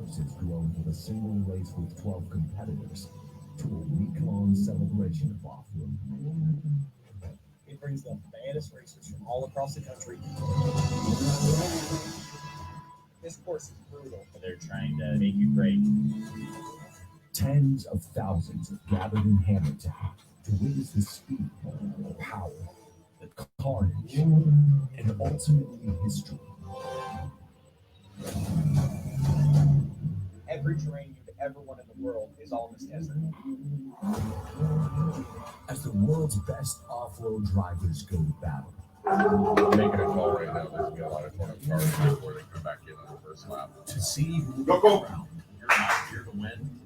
Hammers has grown from a single race with 12 competitors to a week-long celebration of off-road. It brings the baddest racers from all across the country. This course is brutal, but they're trying to make you great. Tens of thousands have gathered in Hamilton to witness the speed, the power, the carnage, and ultimately history. Every terrain you've ever won in the world is all in this desert. As the world's best off-road drivers go to battle. Making a call right now. There's going to be a lot of torn up cars before they come back in on the first lap. To see who go. You're not here to win.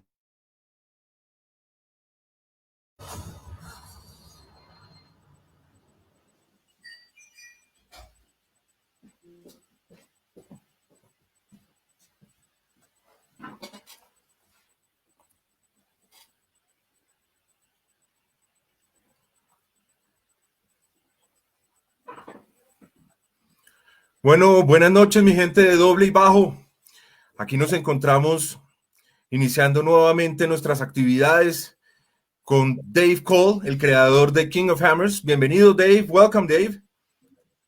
Bueno, buenas noches, mi gente de Doble y Bajo. Aquí nos encontramos iniciando nuevamente nuestras actividades con Dave Cole, el creador de King of Hammers. Bienvenido, Dave. Welcome, Dave.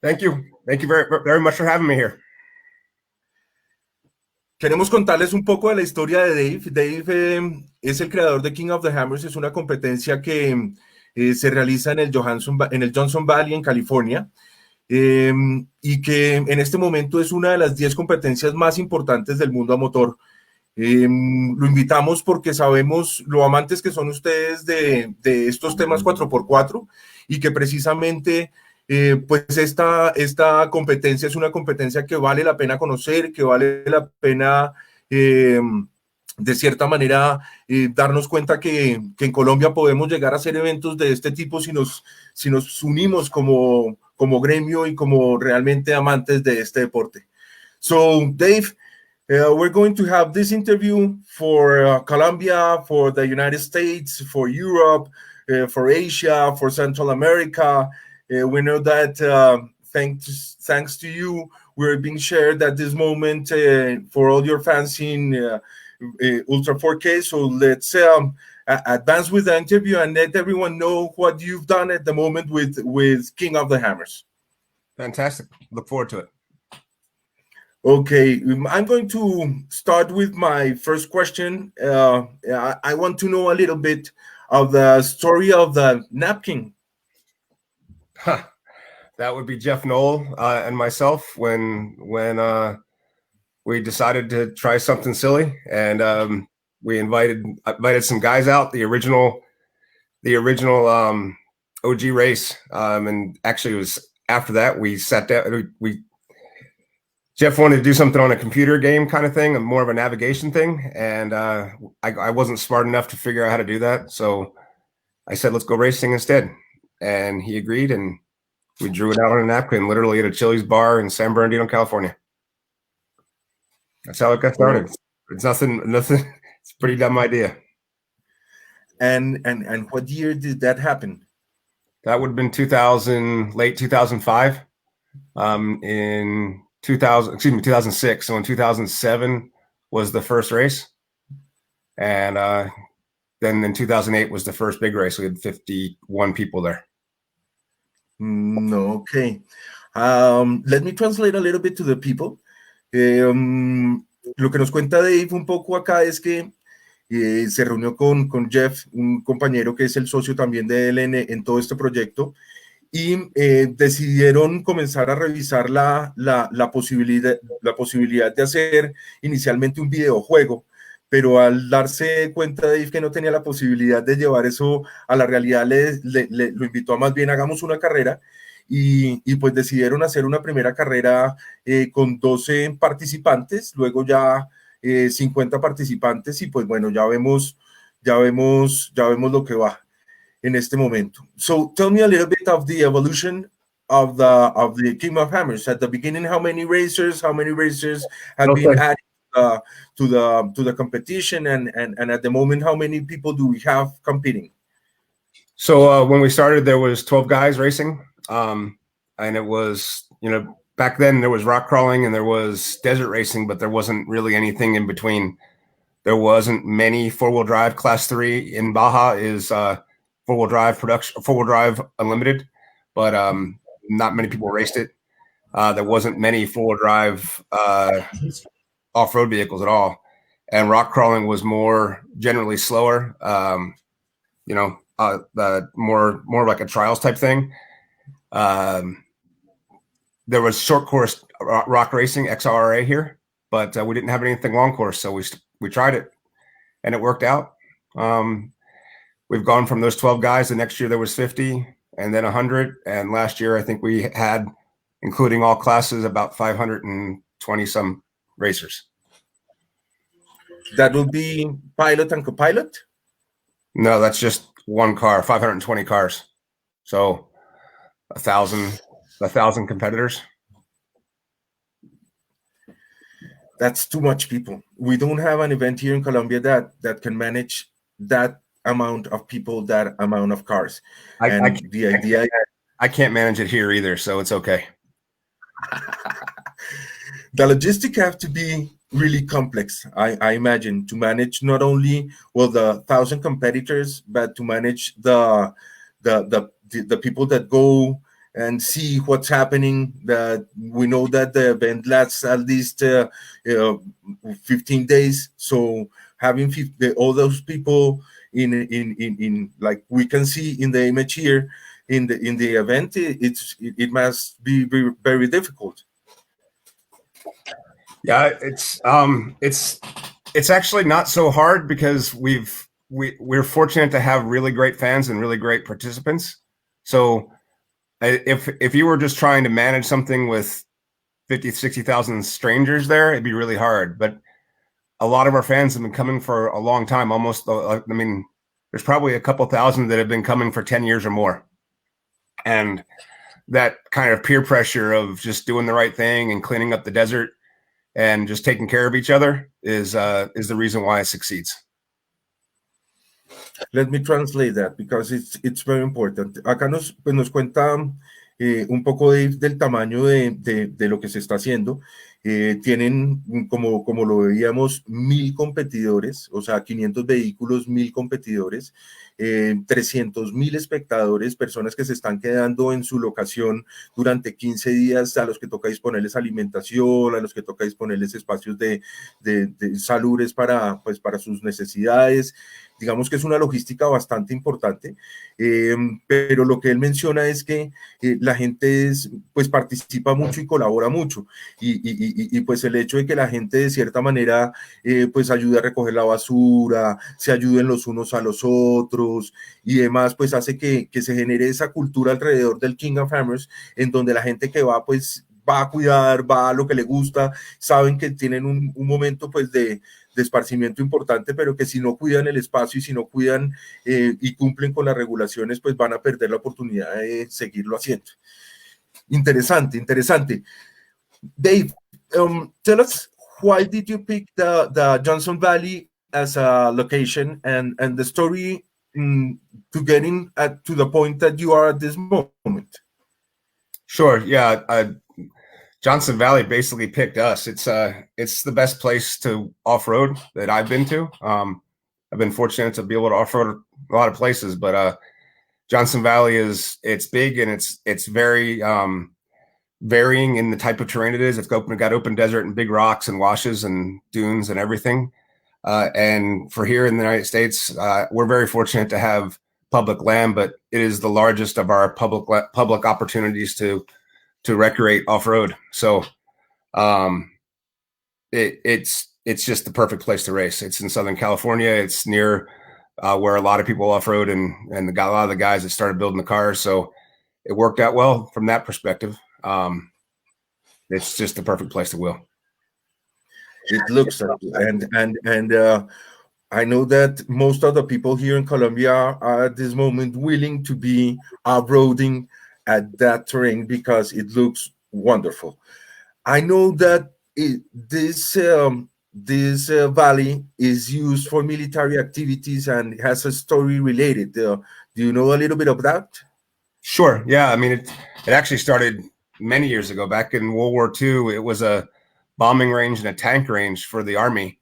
Thank you. Thank you very much for having me here. Queremos contarles un poco de la historia de Dave. Dave es el creador de King of the Hammers. Es una competencia que se realiza en el Johnson Valley, en California. Y que en este momento es una de las 10 competencias más importantes del mundo a motor. Lo invitamos porque sabemos lo amantes que son ustedes de estos temas 4x4 y que precisamente pues esta competencia es una competencia que vale la pena conocer, que vale la pena de cierta manera darnos cuenta que en Colombia podemos llegar a hacer eventos de este tipo si nos unimos como gremio y como realmente amantes de este deporte. So, Dave, we're going to have this interview for Colombia, for the United States, for Europe, for Asia, for Central America. We know that thanks to you, we're being shared at this moment for all your fans in Ultra 4K. So let's advance with the interview and let everyone know what you've done at the moment with King of the Hammers. Fantastic. Look forward to it. Okay, I'm going to start with my first question. I want to know a little bit of the story of the napkin. That would be Jeff Knoll and myself when we decided to try something silly, and we invited some guys out. The original OG race, and actually it was after that we sat down. Jeff wanted to do something on a computer game kind of thing, more of a navigation thing, and I wasn't smart enough to figure out how to do that, so I said, let's go racing instead, and he agreed, and we drew it out on a napkin, literally at a Chili's bar in San Bernardino, California. That's how it got started. It's nothing. It's a pretty dumb idea. And what year did that happen? That would have been late 2005. In 2006. So in 2007 was the first race, and then in 2008 was the first big race. We had 51 people there. Okay. Let me translate a little bit to the people. Lo que nos cuenta Dave un poco acá es que se reunió con Jeff, un compañero que es el socio también de él en todo este proyecto, y decidieron comenzar a revisar la posibilidad de hacer inicialmente un videojuego, pero al darse cuenta Dave que no tenía la posibilidad de llevar eso a la realidad, lo invitó a más bien hagamos una carrera, y pues decidieron hacer una primera carrera con 12 participantes, luego ya 50 participantes, y pues bueno, ya vemos lo que va en este momento. So tell me a little bit of the evolution of the King of Hammers. At the beginning, how many racers have been added to the competition, and at the moment, how many people do we have competing? So when we started, there was 12 guys racing, and it was back then there was rock crawling and there was desert racing, but there wasn't really anything in between. There wasn't many four-wheel drive. Class 3 in Baja is four-wheel drive production, four-wheel drive unlimited, but not many people raced it. There wasn't many four-wheel drive off-road vehicles at all, and rock crawling was more generally slower. More like a trials type thing. There was short course rock racing, XRA here, but we didn't have anything long course, so we tried it, and it worked out. We've gone from those 12 guys. The next year there was 50, and then 100, and last year I think we had, including all classes, about 520 some racers. That will be pilot and co-pilot? No, that's just one car, 520 cars. So 1,000 competitors. That's too much people. We don't have an event here in Colombia that can manage that amount of people, that amount of cars. I can't manage it here either, so it's okay. The logistics have to be really complex, I imagine, to manage not only the 1,000 competitors, but to manage the people that go and see what's happening. That we know that the event lasts at least 15 days. So having all those people in like we can see in the image here in the event, it must be very, very difficult. Yeah, it's actually not so hard because we're fortunate to have really great fans and really great participants. So if you were just trying to manage something with 50, 60,000 strangers there, it'd be really hard. But a lot of our fans have been coming for a long time. Almost, I mean, there's probably a couple thousand that have been coming for 10 years or more. And that kind of peer pressure of just doing the right thing and cleaning up the desert and just taking care of each other is the reason why it succeeds. Let me translate that because it's very important. Acá nos cuenta un poco del tamaño de lo que se está haciendo. Tienen, como lo veíamos, 1,000 competidores, o sea, 500 vehículos, 1,000 competidores, 300,000 espectadores, personas que se están quedando en su locación durante 15 días, a los que toca disponerles alimentación, a los que toca disponerles espacios de salubres para sus necesidades. Digamos que es una logística bastante importante, pero lo que él menciona es que la gente pues participa mucho y colabora mucho, y pues el hecho de que la gente de cierta manera pues ayude a recoger la basura, se ayuden los unos a los otros y demás, pues hace que se genere esa cultura alrededor del King of Hammers, en donde la gente que va pues va a cuidar, va a lo que le gusta, saben que tienen un momento pues de esparcimiento importante, pero que si no cuidan el espacio y si no cuidan y cumplen con las regulaciones, pues van a perder la oportunidad de seguirlo haciendo. Interesante. Dave, tell us, why did you pick the Johnson Valley as a location and the story to getting to the point that you are at this moment? Sure. Yeah. Johnson Valley basically picked us. It's the best place to off-road that I've been to. I've been fortunate to be able to off-road a lot of places, but Johnson Valley it's big and it's very varying in the type of terrain it is. It's got open desert and big rocks and washes and dunes and everything. And for here in the United States, we're very fortunate to have public land, but it is the largest of our public opportunities to recreate off-road. So it's just the perfect place to race. It's in Southern California. It's near where a lot of people off-road and a lot of the guys that started building the cars. So it worked out well from that perspective. It's just the perfect place to wheel. It looks like, and I know that most of the people here in Colombia are at this moment willing to be off-roading at that terrain because it looks wonderful. I know that this valley is used for military activities and has a story related. Do you know a little bit of that? Sure. Yeah. I mean, it actually started many years ago. Back in World War II, it was a bombing range and a tank range for the Army.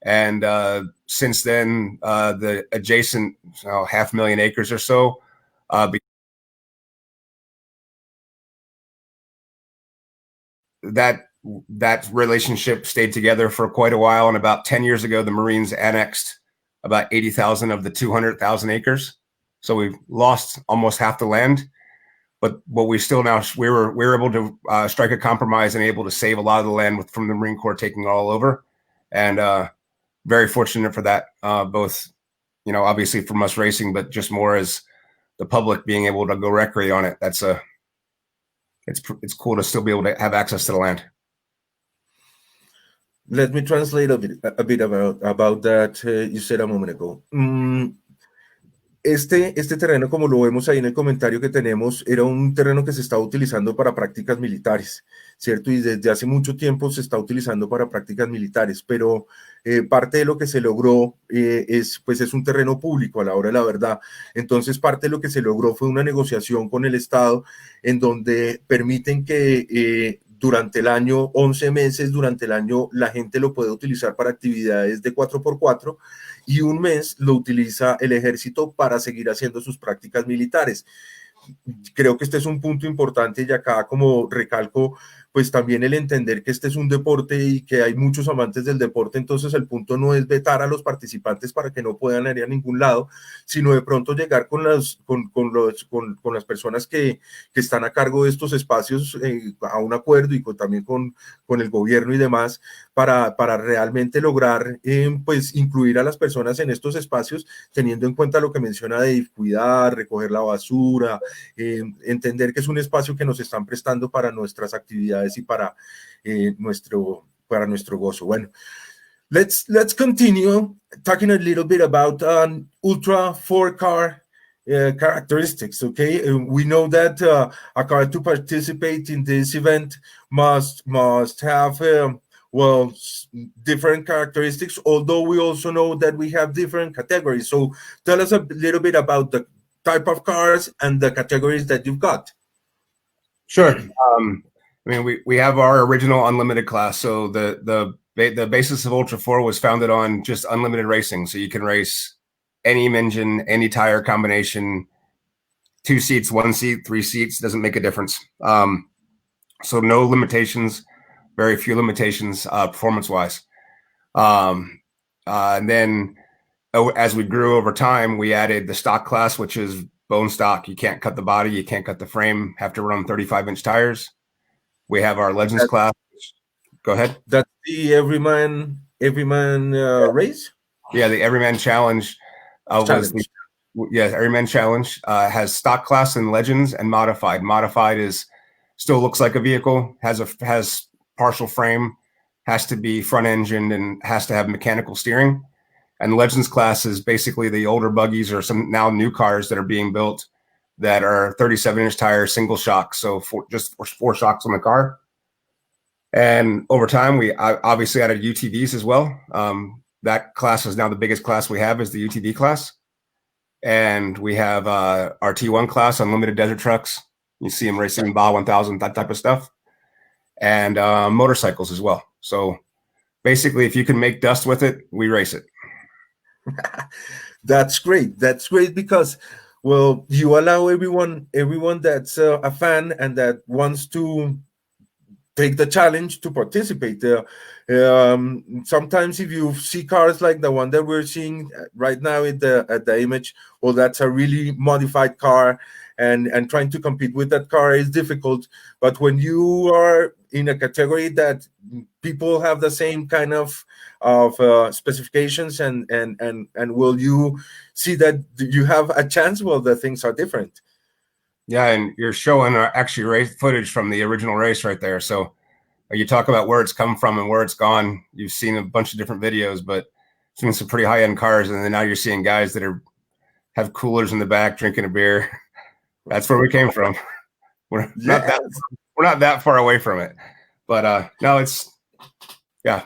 And since then, the adjacent 500,000 acres or so, that relationship stayed together for quite a while. And about 10 years ago, the Marines annexed about 80,000 of the 200,000 acres. So we've lost almost half the land. But we still now we were able to strike a compromise and able to save a lot of the land from the Marine Corps taking it all over, and very fortunate for that. Both, obviously from us racing, but just more as the public being able to go recreate on it. It's cool to still be able to have access to the land. Let me translate a bit about that you said a moment ago. Este terreno, como lo vemos ahí en el comentario que tenemos, era un terreno que se estaba utilizando para prácticas militares, ¿cierto? Y desde hace mucho tiempo se está utilizando para prácticas militares, pero parte de lo que se logró es un terreno público a la hora de la verdad. Entonces, parte de lo que se logró fue una negociación con el Estado en donde permiten que durante el año, 11 meses durante el año, la gente lo puede utilizar para actividades de 4x4 y un mes lo utiliza el ejército para seguir haciendo sus prácticas militares. Creo que este es un punto importante y acá como recalco, pues también el entender que este es un deporte y que hay muchos amantes del deporte, entonces el punto no es vetar a los participantes para que no puedan ir a ningún lado, sino de pronto llegar con las personas que están a cargo de estos espacios a un acuerdo y también con el gobierno y demás, para realmente lograr pues incluir a las personas en estos espacios, teniendo en cuenta lo que menciona Dave, cuidar, recoger la basura, entender que es un espacio que nos están prestando para nuestras actividades y para nuestro gozo. Bueno, let's continue talking a little bit about ultra 4-car characteristics. Okay, we know that a car to participate in this event must have different characteristics, although we also know that we have different categories. So tell us a little bit about the type of cars and the categories that you've got. Sure. We have our original unlimited class. So the basis of Ultra 4 was founded on just unlimited racing. So you can race any engine, any tire combination, 2 seats, 1 seat, 3 seats, doesn't make a difference. So no limitations, very few limitations performance-wise. And then as we grew over time, we added the stock class, which is bone stock. You can't cut the body, you can't cut the frame, have to run 35-inch tires. We have our Legends class. Go ahead. That's the everyman race? Yeah, the Everyman Challenge. Everyman Challenge has stock class and Legends and modified. Modified still looks like a vehicle, has partial frame, has to be front engined, and has to have mechanical steering. And the Legends class is basically the older buggies or some now new cars that are being built that are 37-inch tires, single shock. So just 4 shocks on the car. And over time, we obviously added UTVs as well. That class is now the biggest class we have is the UTV class. And we have our T1 class, unlimited desert trucks. You see them racing in Baja 1000, that type of stuff. And motorcycles as well. So basically, if you can make dust with it, we race it. That's great. That's great because, well, you allow everyone that's a fan and that wants to take the challenge to participate. Sometimes if you see cars like the one that we're seeing right now at the image, well, that's a really modified car, and trying to compete with that car is difficult. But when you are in a category that people have the same kind of specifications and will you see that you have a chance? Well, the things are different. Yeah, and you're showing actually race footage from the original race right there. So you talk about where it's come from and where it's gone. You've seen a bunch of different videos, but seen some pretty high-end cars, and then now you're seeing guys that have coolers in the back drinking a beer. That's where we came from. We're not that far away from it, but no, yeah.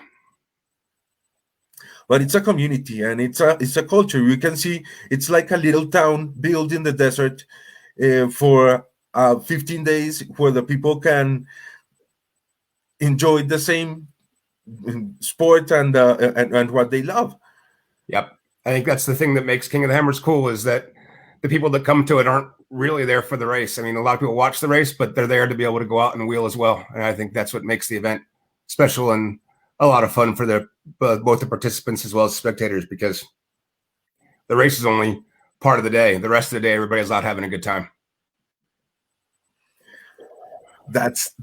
But it's a community and it's a culture. You can see it's like a little town built in the desert for 15 days where the people can enjoy the same sport and what they love. Yep. I think that's the thing that makes King of the Hammers cool, is that the people that come to it aren't really there for the race. I mean, a lot of people watch the race, but they're there to be able to go out and wheel as well. And I think that's what makes the event special and a lot of fun for both the participants as well as spectators, because the race is only part of the day. The rest of the day, everybody's out having a good time. That's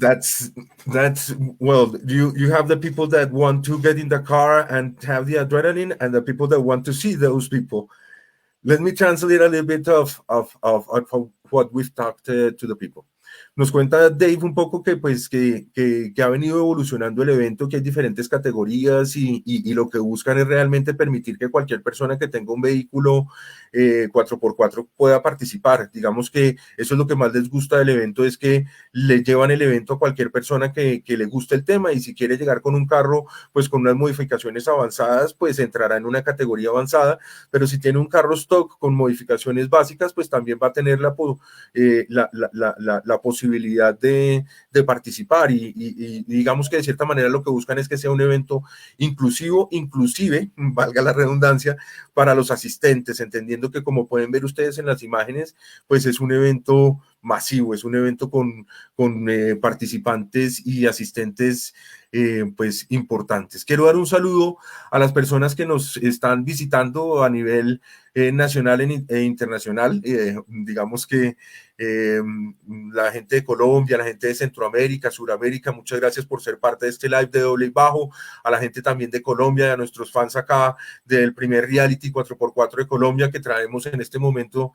well, you have the people that want to get in the car and have the adrenaline, and the people that want to see those people. Let me translate a little bit of what we've talked to the people. Nos cuenta Dave un poco que pues que ha venido evolucionando el evento, que hay diferentes categorías y lo que buscan es realmente permitir que cualquier persona que tenga un vehículo 4x4 pueda participar. Digamos que eso es lo que más les gusta del evento, es que le llevan el evento a cualquier persona que le guste el tema, y si quiere llegar con un carro pues con unas modificaciones avanzadas, pues entrará en una categoría avanzada, pero si tiene un carro stock con modificaciones básicas, pues también va a tener la posibilidad de participar, y digamos que de cierta manera lo que buscan es que sea un evento inclusivo, inclusive, valga la redundancia, para los asistentes, entendiendo que, como pueden ver ustedes en las imágenes, pues es un evento masivo, es un evento con participantes y asistentes pues importantes. Quiero dar un saludo a las personas que nos están visitando a nivel nacional e internacional. Digamos que la gente de Colombia, la gente de Centroamérica, Suramérica, muchas gracias por ser parte de este live de Doble y Bajo. A la gente también de Colombia, a nuestros fans acá del primer reality 4x4 de Colombia, que traemos en este momento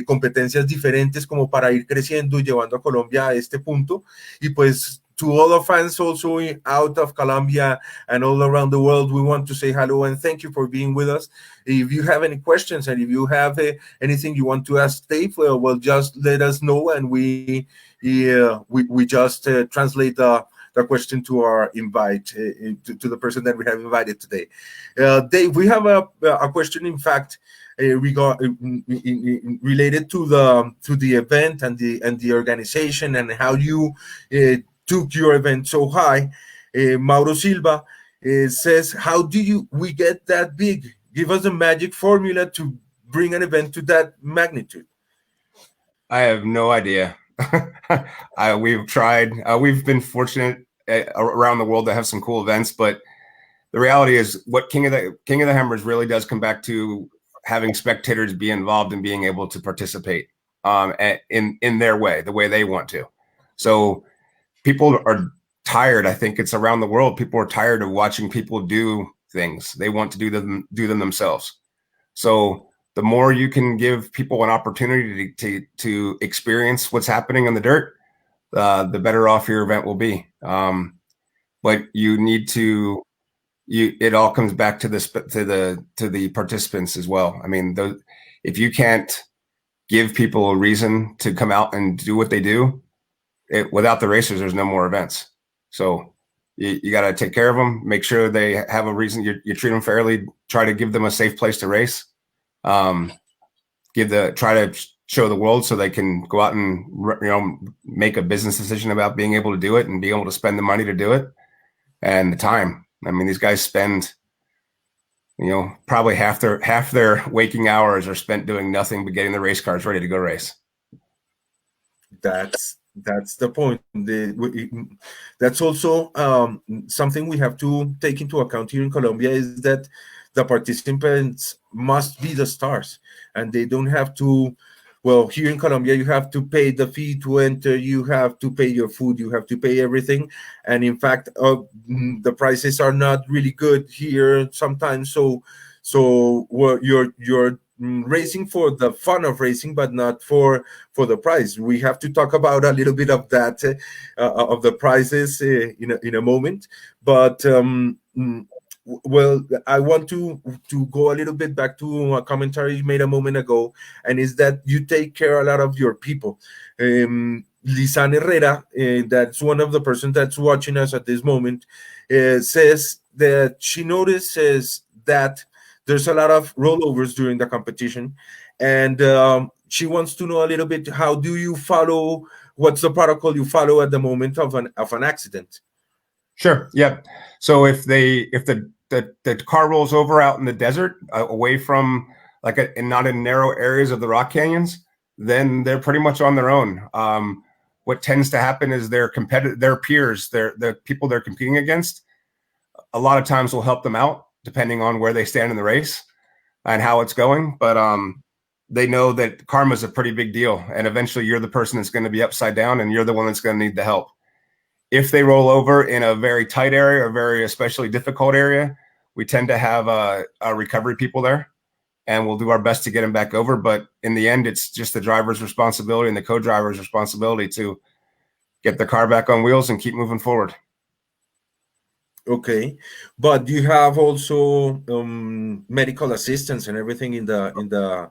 competencias diferentes como para ir creciendo y llevando a Colombia a este punto. Y pues, to all our fans also out of Colombia and all around the world, we want to say hello and thank you for being with us. If you have any questions and if you have anything you want to ask Dave, well, just let us know, and we just translate the question to our invite, to the person that we have invited today. Dave, we have a question, in fact, related to the event and the organization and how you took your event so high. Mauro Silva says, how do we get that big? Give us a magic formula to bring an event to that magnitude. I have no idea. We've tried. We've been fortunate around the world to have some cool events, but the reality is what King of the Hammers really does come back to having spectators be involved and being able to participate in their way, the way they want to. So people are tired. I think it's around the world. People are tired of watching people do things. They want to do them themselves. So the more you can give people an opportunity to experience what's happening in the dirt, the better off your event will be. But you need to. It all comes back to the participants as well. I mean, if you can't give people a reason to come out and do what they do, without the racers, there's no more events. So you got to take care of them, make sure they have a reason. You treat them fairly, try to give them a safe place to race, try to show the world so they can go out and make a business decision about being able to do it and being able to spend the money to do it and the time. I mean, these guys spend, probably half their waking hours are spent doing nothing but getting the race cars ready to go race. That's the point. That's also something we have to take into account here in Colombia, is that the participants must be the stars, and they don't have to. Well, here in Colombia, you have to pay the fee to enter, you have to pay your food, you have to pay everything. And in fact, the prices are not really good here sometimes. So you're racing for the fun of racing, but not for the price. We have to talk about a little bit of that, of the prices in a moment. But well, I want to go a little bit back to a commentary you made a moment ago, and is that you take care a lot of your people. Lisan Herrera, that's one of the persons that's watching us at this moment, says that she notices that there's a lot of rollovers during the competition, and she wants to know a little bit, how do you follow, what's the protocol you follow at the moment of an accident? Sure. Yep. So if the car rolls over out in the desert, away from and not in narrow areas of the rock canyons, then they're pretty much on their own. What tends to happen is their peers, the people they're competing against, a lot of times will help them out depending on where they stand in the race and how it's going. But they know that karma is a pretty big deal, and eventually you're the person that's going to be upside down, and you're the one that's going to need the help. If they roll over in a very tight area or very especially difficult area, we tend to have recovery people there, and we'll do our best to get them back over. But in the end, it's just the driver's responsibility and the co-driver's responsibility to get the car back on wheels and keep moving forward. Okay, but you have also medical assistance and everything in the.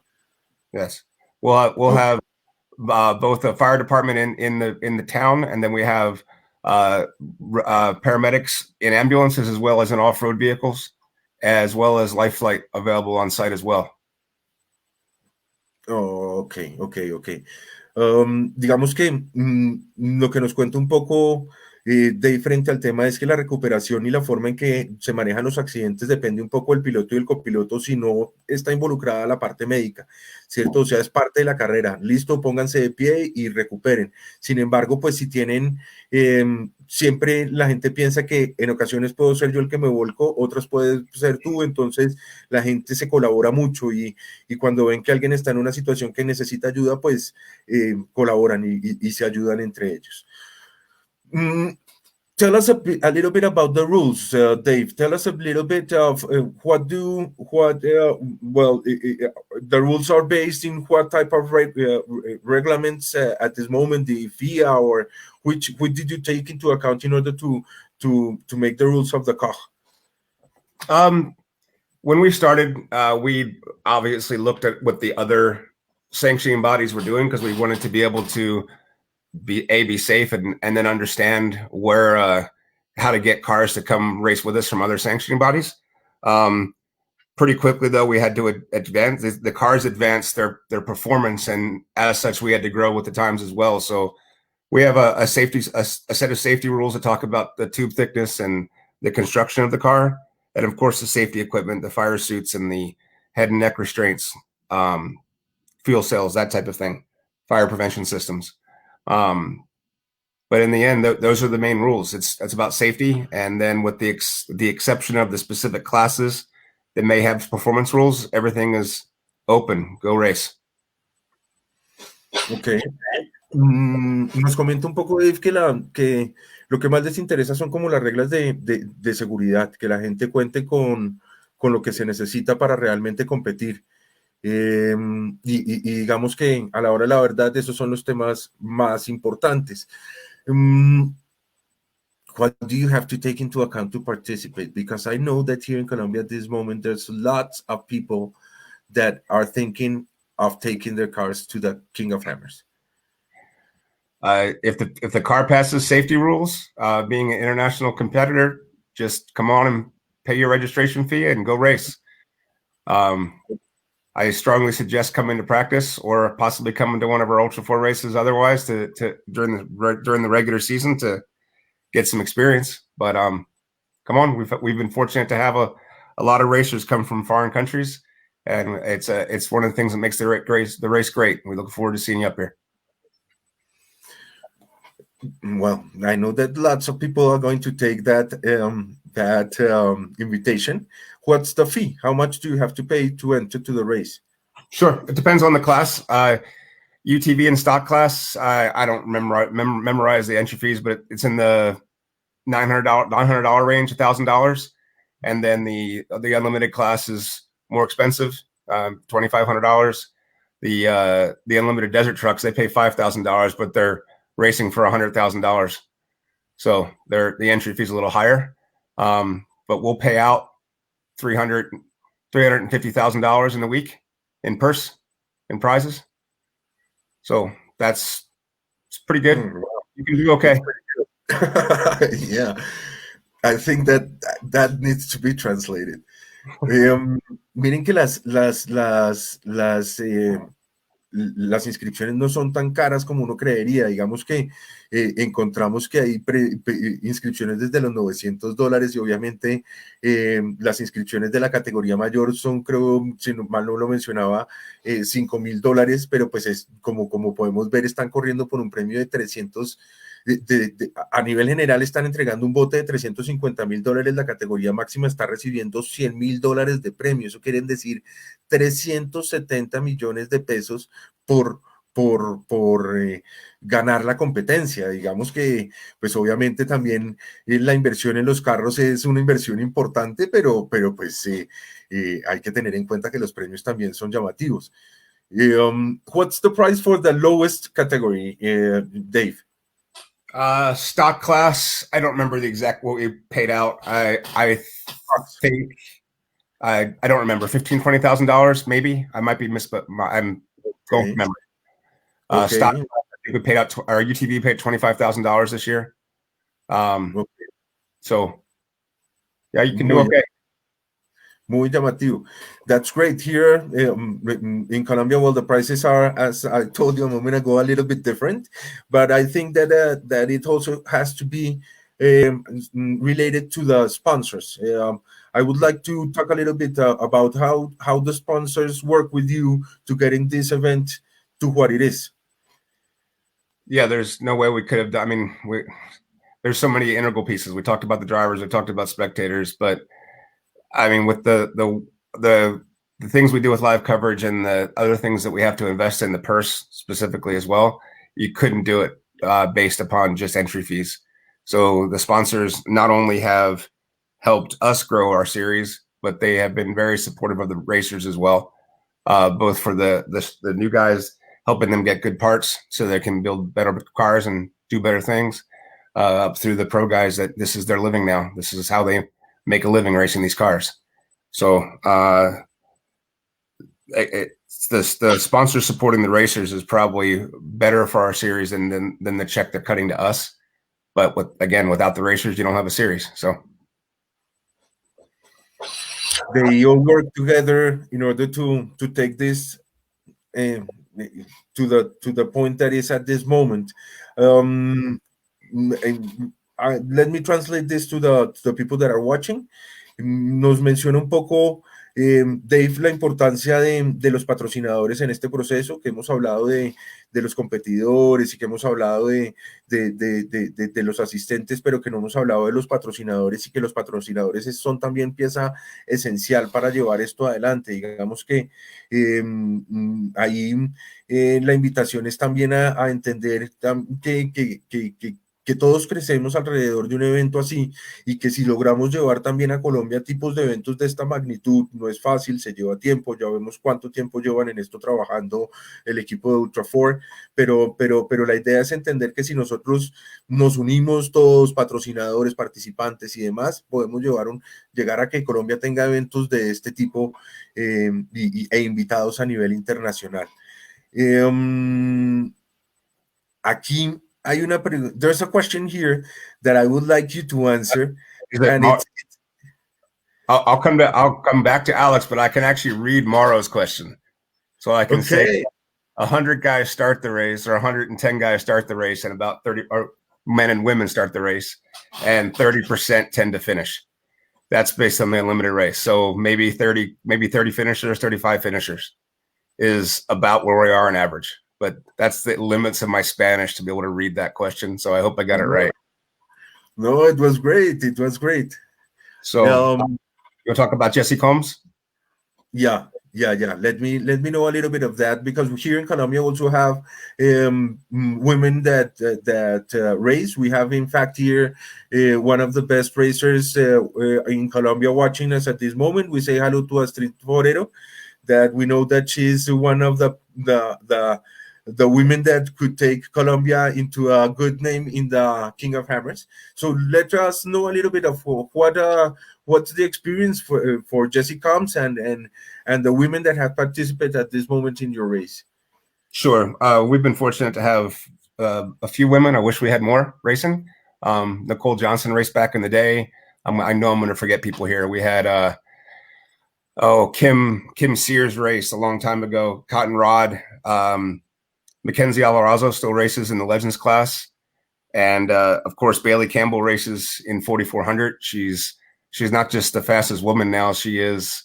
Yes, we'll have both the fire department in the town, and then we have paramedics in ambulances as well as in off-road vehicles, as well as life flight available on site as well. Oh, ok. Digamos que lo que nos cuenta un poco de frente al tema es que la recuperación y la forma en que se manejan los accidentes depende un poco del piloto y el copiloto, si no está involucrada la parte médica, ¿cierto? O sea, es parte de la carrera. Listo, pónganse de pie y recuperen. Sin embargo, pues si tienen, siempre la gente piensa que en ocasiones puedo ser yo el que me volco, otras puedes ser tú, entonces la gente se colabora mucho y cuando ven que alguien está en una situación que necesita ayuda, pues colaboran y se ayudan entre ellos. Tell us a little bit about the rules, Dave. Tell us a little bit of the rules are based in what type of regulations at this moment, the FIA, or which did you take into account in order to make the rules of the car? When we started, we obviously looked at what the other sanctioning bodies were doing, because we wanted to be able to be safe and then understand where how to get cars to come race with us from other sanctioning bodies. Pretty quickly, though, we had to advance. The cars advanced their performance, and as such, we had to grow with the times as well. So we have a set of safety rules that talk about the tube thickness and the construction of the car, and of course the safety equipment, the fire suits, and the head and neck restraints, fuel cells, that type of thing, fire prevention systems. But in the end, those are the main rules. It's about safety, and then with the exception of the specific classes that may have performance rules, everything is open. Go race. Okay. Nos comenta un poco, Dave, que lo que más les interesa son como las reglas de seguridad, que la gente cuente con lo que se necesita para realmente competir. Y digamos que a la hora de la verdad esos son los temas más importantes. What do you have to take into account to participate? Because I know that here in Colombia at this moment there's lots of people that are thinking of taking their cars to the King of Hammers. If the car passes safety rules, being an international competitor, just come on and pay your registration fee and go race. I strongly suggest coming to practice or possibly coming to one of our Ultra 4 races otherwise to during the regular season to get some experience. But come on, we've been fortunate to have a lot of racers come from foreign countries, and it's one of the things that makes the race great. We look forward to seeing you up here. Well, I know that lots of people are going to take that invitation. What's the fee? How much do you have to pay to enter to the race? Sure, it depends on the class. UTV and stock class, I don't memorize the entry fees, but it's in the $900 range, $1,000, and then the unlimited class is more expensive, $2,500. The unlimited desert trucks, they pay $5,000, but they're racing for $100,000, so the entry fee is a little higher. But we'll pay out $350,000 in a week in purse and prizes. So it's pretty good. You can do okay. Yeah, I think that needs to be translated. Miren que las las inscripciones no son tan caras como uno creería. Digamos que encontramos que hay inscripciones desde los $900 y obviamente las inscripciones de la categoría mayor son, creo, si no, mal no lo mencionaba, $5,000, pero pues es como podemos ver, están corriendo por un premio de 300. A nivel general están entregando un bote de $350,000, la categoría máxima está recibiendo $100,000 de premio, eso quiere decir 370 millones de pesos por ganar la competencia. Digamos que, pues obviamente también la inversión en los carros es una inversión importante, pero pues hay que tener en cuenta que los premios también son llamativos. What's the price for the lowest category, Dave? Stock class, I don't remember the exact what we paid out. I think I don't remember, $15,000-$20,000 maybe. I might be but I'm don't remember. Stock class, I think we paid out our UTV paid $25,000 this year. So yeah, you can do okay. Muy llamativo. That's great. Here in Colombia, well, the prices are, as I told you a moment ago, a little bit different, but I think that that it also has to be related to the sponsors. I would like to talk a little bit about how the sponsors work with you to getting this event to what it is. Yeah, there's no way we could have done. I mean, there's so many integral pieces. We talked about the drivers, we talked about spectators, but I mean, with the things we do with live coverage and the other things that we have to invest in the purse specifically as well, you couldn't do it based upon just entry fees. So the sponsors not only have helped us grow our series, but they have been very supportive of the racers as well, both for the new guys, helping them get good parts so they can build better cars and do better things, up through the pro guys that this is their living now. This is how they make a living racing these cars. So the sponsors supporting the racers is probably better for our series than the check they're cutting to us. But without the racers, you don't have a series. So they all work together in order to take this to the point that is at this moment. Let me translate this to the people that are watching. Nos menciona un poco Dave la importancia de los patrocinadores en este proceso, que hemos hablado de los competidores y que hemos hablado de los asistentes, pero que no hemos hablado de los patrocinadores, y que los patrocinadores son también pieza esencial para llevar esto adelante. Digamos que ahí la invitación es también a entender que todos crecemos alrededor de un evento así, y que si logramos llevar también a Colombia tipos de eventos de esta magnitud, no es fácil, se lleva tiempo. Ya vemos cuánto tiempo llevan en esto trabajando el equipo de Ultra 4, pero la idea es entender que si nosotros nos unimos todos, patrocinadores, participantes y demás, podemos llegar a que Colombia tenga eventos de este tipo e invitados a nivel internacional. Aquí hay una pregunta. There's a question here that I would like you to answer. I'll come back to Alex, but I can actually read Mauro's question. So I can say 100 guys start the race, or 110 guys start the race, and about 30 or men and women start the race, and 30% tend to finish. That's based on the unlimited race. So maybe 30 finishers, 35 finishers is about where we are on average. But that's the limits of my Spanish to be able to read that question. So I hope I got it right. No, it was great. It was great. So you'll talk about Jesse Combs? Yeah. Let me know a little bit of that, because here in Colombia we also have women that race. We have, in fact, here one of the best racers in Colombia watching us at this moment. We say hello to Astrid Forero, that we know that she's one of the women that could take Colombia into a good name in the King of Hammers. So let us know a little bit of what's the experience for Jesse Combs and the women that have participated at this moment in your race. Sure. We've been fortunate to have a few women. I wish we had more racing. Nicole Johnson raced back in the day. I know I'm going to forget people here. We had Oh, Kim Sears raced a long time ago. Cotton Rod. Mackenzie Alarazo still races in the Legends class. And of course, Bailey Campbell races in 4,400. She's not just the fastest woman now. She is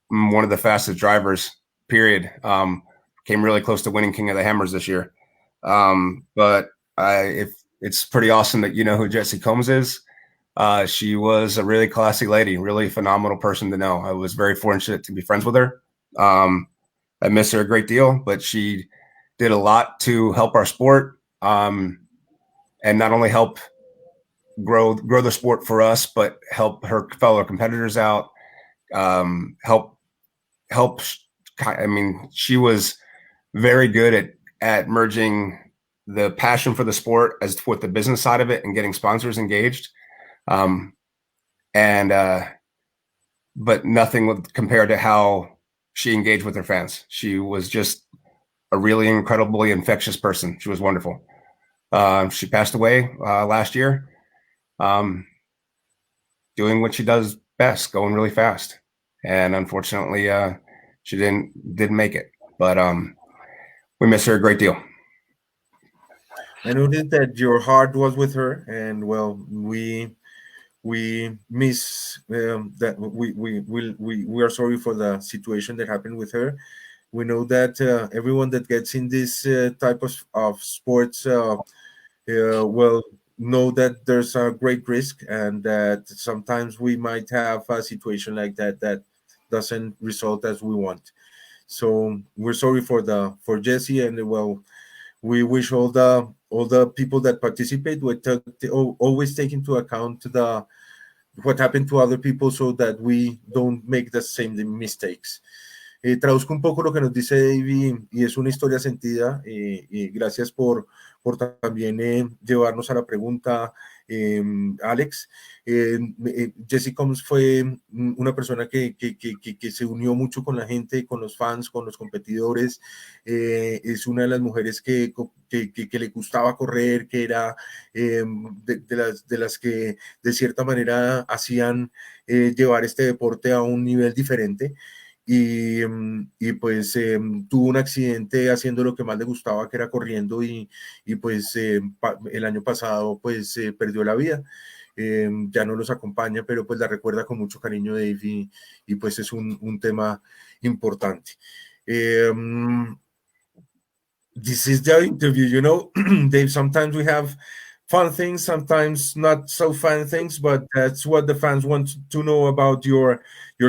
one of the fastest drivers, period. Came really close to winning King of the Hammers this year. But if it's pretty awesome that you know who Jessie Combs is. She was a really classy lady, really phenomenal person to know. I was very fortunate to be friends with her. I miss her a great deal, but she did a lot to help our sport, and not only help grow the sport for us, but help her fellow competitors out. Help. I mean, she was very good at merging the passion for the sport as with the business side of it and getting sponsors engaged. But nothing compared to how she engaged with her fans. She was just a really incredibly infectious person. She was wonderful. She passed away last year, doing what she does best, going really fast. And unfortunately, she didn't make it. But we miss her a great deal. I noticed that your heart was with her, and well, we miss that. We are sorry for the situation that happened with her. We know that everyone that gets in this type of sports, well, know that there's a great risk, and that sometimes we might have a situation like that doesn't result as we want. So we're sorry for Jessie, and well, we wish all the people that participate would always take into account what happened to other people, so that we don't make the same mistakes. Traduzco un poco lo que nos dice Dave, y es una historia sentida. Gracias por también llevarnos a la pregunta, Alex. Jessie Combs fue una persona que se unió mucho con la gente, con los fans, con los competidores. Es una de las mujeres que le gustaba correr, que era de las que de cierta manera hacían llevar este deporte a un nivel diferente. Y pues tuvo un accidente haciendo lo que más le gustaba, que era corriendo, y pues el año pasado pues perdió la vida. Ya no los acompaña, pero pues la recuerda con mucho cariño Dave, y pues es un tema importante. This is the interview, you know, Dave. Sometimes we have fun things, sometimes not so fun things, but that's what the fans want to know about your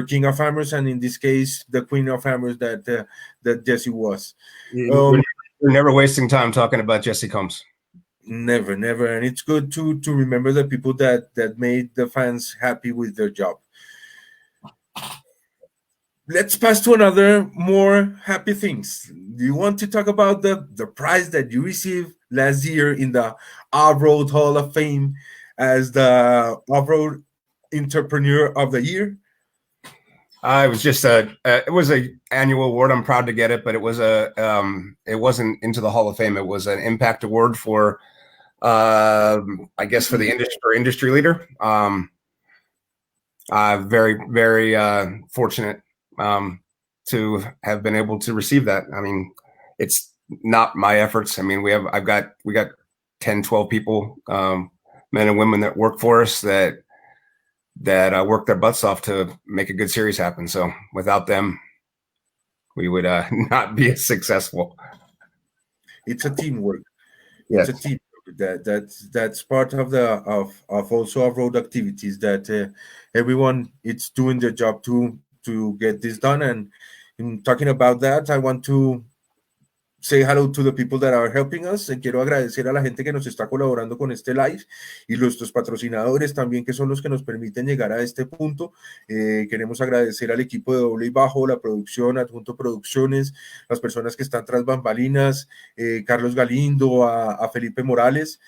King of Hammers, and in this case, the Queen of Hammers that Jessie was. We're never wasting time talking about Jessie Combs. Never, and it's good to remember the people that made the fans happy with their job. Let's pass to another more happy things. Do you want to talk about the prize that you received last year in the Off-Road Hall of Fame as the Off-Road Entrepreneur of the Year? It was just it was an annual award. I'm proud to get it, but it was it wasn't into the Hall of Fame. It was an impact award for, I guess, for the industry leader. Very, very fortunate to have been able to receive that. I mean, it's not my efforts. I mean, we got 10, 12 people, men and women that work for us that work their butts off to make a good series happen. So without them, we would not be as successful. It's a teamwork. Yes. It's a teamwork. That's part of also of road activities, that everyone is doing their job to get this done. And in talking about that, I want to say hello to the people that are helping us. Quiero agradecer a la gente que nos está colaborando con este live, y nuestros patrocinadores también, que son los que nos permiten llegar a este punto. Queremos agradecer al equipo de Doble y Bajo, la producción, Adjunto Producciones, las personas que están tras bambalinas, Carlos Galindo, a Felipe Morales,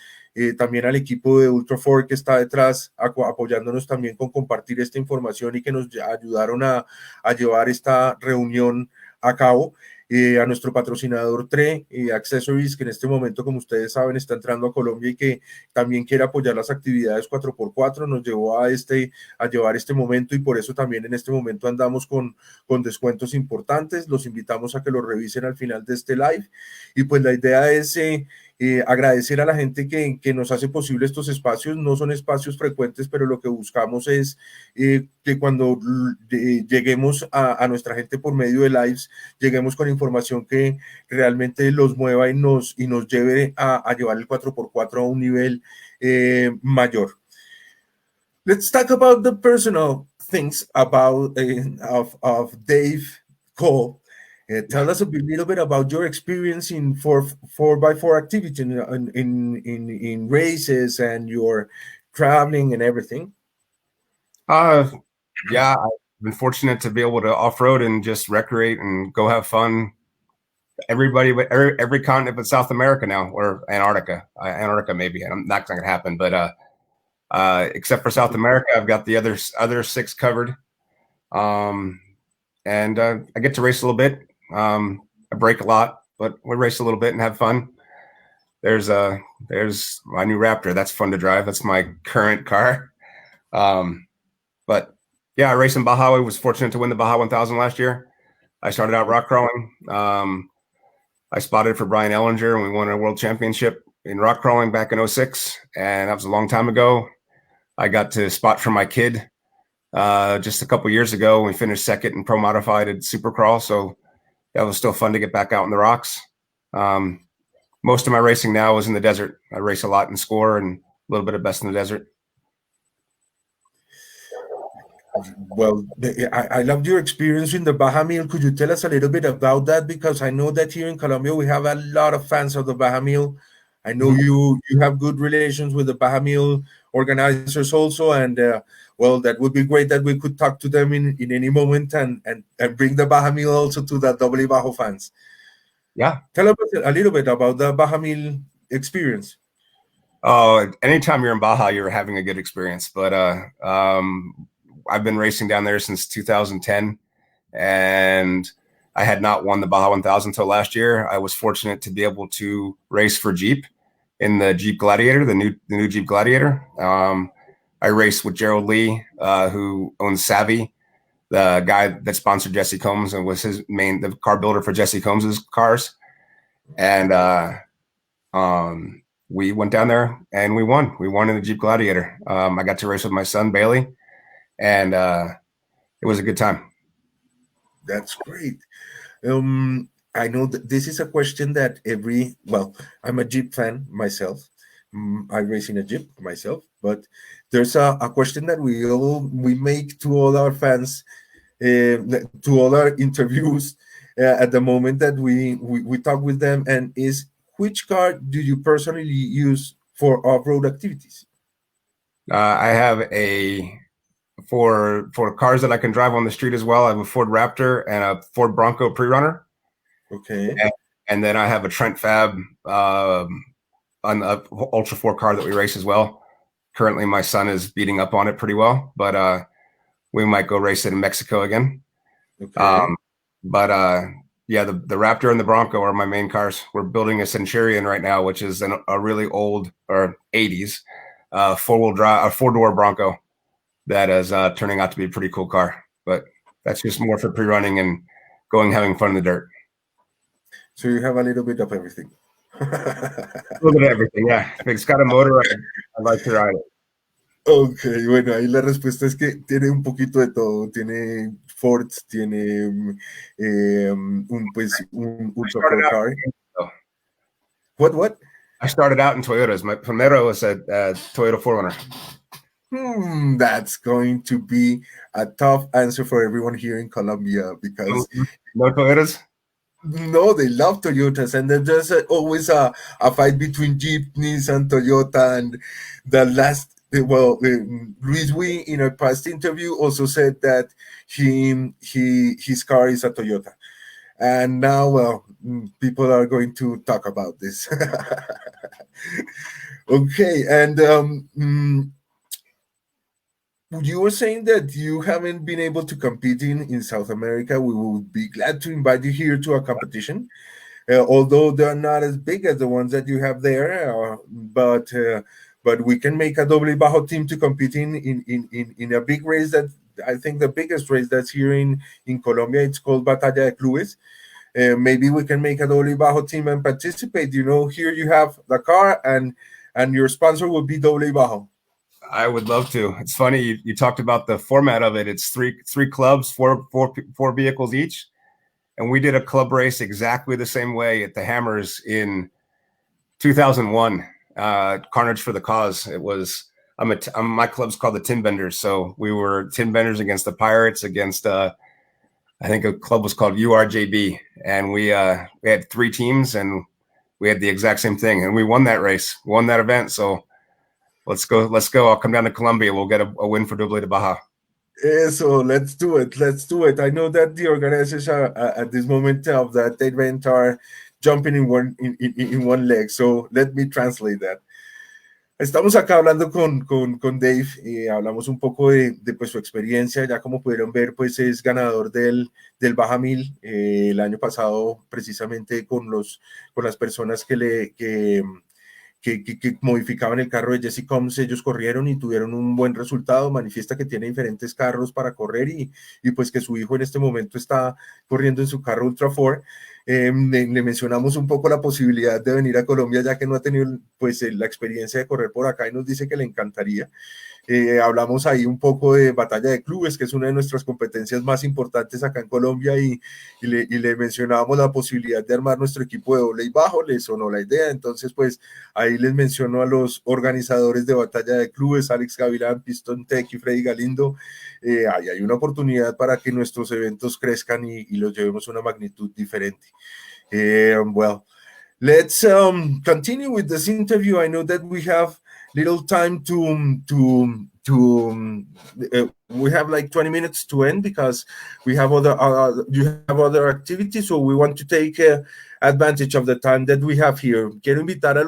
también al equipo de Ultra4 que está detrás apoyándonos también con compartir esta información y que nos ayudaron a llevar esta reunión a cabo. a nuestro patrocinador TRE Accessories, que en este momento, como ustedes saben, está entrando a Colombia y que también quiere apoyar las actividades 4x4, nos llevó a llevar este momento, y por eso también en este momento andamos con descuentos importantes. Los invitamos a que lo revisen al final de este live, y pues la idea es agradecer a la gente que nos hace posible estos espacios. No son espacios frecuentes, pero lo que buscamos es que cuando lleguemos a nuestra gente por medio de lives, lleguemos con información que realmente los mueva y nos lleve a llevar el 4x4 a un nivel mayor. Let's talk about the personal things about of Dave Cole. Tell us a little bit about your experience in 4x4 activity in races and your traveling and everything. Yeah, I've been fortunate to be able to off-road and just recreate and go have fun. Every continent but South America now, or Antarctica. Antarctica maybe. I'm not going to happen, but except for South America, I've got the other 6 covered. And I get to race a little bit. I break a lot, but we race a little bit and have fun. There's my new Raptor. That's fun to drive. That's my current car. But yeah, I raced in Baja. I was fortunate to win the Baja 1000 last year. I started out rock crawling. I spotted for Brian Ellinger, and we won a world championship in rock crawling back in 2006. And that was a long time ago. I got to spot for my kid just a couple years ago. We finished second in pro modified at Supercrawl. So that was still fun to get back out in the rocks. Most of my racing now is in the desert. I race a lot in Score and a little bit of Best in the Desert. Well, I loved your experience in the Baja Mil. Could you tell us a little bit about that? Because I know that here in Colombia, we have a lot of fans of the Baja Mil. I know you have good relations with the Baja Mil organizers also. And well, that would be great that we could talk to them in any moment and bring the Baja Mil also to the Doble y Bajo fans. Yeah. Tell us a little bit about the Baja Mil experience. Oh, anytime you're in Baja, you're having a good experience. But I've been racing down there since 2010, and I had not won the Baja 1000 until last year. I was fortunate to be able to race for Jeep in the Jeep Gladiator, the new Jeep Gladiator. I raced with Gerald Lee, who owns Savvy, the guy that sponsored Jesse Combs and was the car builder for Jesse Combs's cars. And we went down there and we won. We won in the Jeep Gladiator. I got to race with my son, Bailey, and it was a good time. That's great. I know that this is a question that I'm a Jeep fan myself. I race in a Jeep myself, but there's a question that we make to all our fans, to all our interviews at the moment that we talk with them, and is, which car do you personally use for off-road activities? I have for cars that I can drive on the street as well. I have a Ford Raptor and a Ford Bronco Pre-Runner. Okay. And then I have a Trent Fab on a Ultra 4 car that we race as well. Currently, my son is beating up on it pretty well, but we might go race it in Mexico again. Okay. Yeah, the Raptor and the Bronco are my main cars. We're building a Centurion right now, which is a really old, or 80s, four-wheel drive, a four-door Bronco that is turning out to be a pretty cool car. But that's just more for pre-running and having fun in the dirt. So you have a little bit of everything. A little bit of everything, yeah. If it's got a motor, I like to ride it. Ok, bueno, ahí la respuesta es que tiene un poquito de todo. Tiene Ford, tiene un Ultra Pro car. What? I started out in Toyotas. My primero was a Toyota 4Runner. That's going to be a tough answer for everyone here in Colombia, because no Toyotas? No, they love Toyotas, and there's always a fight between Jeepneys and Toyota. And the last, Luis Wee in a past interview also said that his car is a Toyota, and now people are going to talk about this. Okay, and you were saying that you haven't been able to compete in South America. We would be glad to invite you here to a competition, although they're not as big as the ones that you have there. But we can make a Doble y Bajo team to compete in a big race that I think the biggest race that's here in Colombia. It's called Batalla de Clubes. Maybe we can make a Doble y Bajo team and participate. You know, here you have the car and your sponsor will be Doble y Bajo. I would love to. It's funny you talked about the format of it. It's three clubs, four vehicles each, and we did a club race exactly the same way at the Hammers in 2001. Carnage for the Cause. It was my club's called the Tin Benders, so we were Tin Benders against the Pirates against I think a club was called URJB, and we had 3 teams and we had the exact same thing, and we won that race, won that event. So. Let's go. I'll come down to Colombia. We'll get a win for Doble y Bajo. So let's do it. I know that the organizers are at this moment of that event are jumping in one leg. So let me translate that. Estamos acá hablando con Dave, hablamos un poco de pues, su experiencia, ya como pudieron ver, pues es ganador del Baja 1000 el año pasado, precisamente con las personas que modificaban el carro de Jesse Combs. Ellos corrieron y tuvieron un buen resultado. Manifiesta que tiene diferentes carros para correr y pues que su hijo en este momento está corriendo en su carro Ultra 4. Le mencionamos un poco la posibilidad de venir a Colombia, ya que no ha tenido pues la experiencia de correr por acá y nos dice que le encantaría. Hablamos ahí un poco de Batalla de Clubes, que es una de nuestras competencias más importantes acá en Colombia, y le mencionábamos la posibilidad de armar nuestro equipo de Doble y Bajo. Le sonó la idea, entonces pues ahí les menciono a los organizadores de Batalla de Clubes, Alex Gavilán, Piston Tech y Freddy Galindo. Ahí hay una oportunidad para que nuestros eventos crezcan y los llevemos a una magnitud diferente. Well, let's continue with this interview. I know that we have little time we have like 20 minutes to end because we have other activities, so we want to take advantage of the time that we have here. Quiero invitar a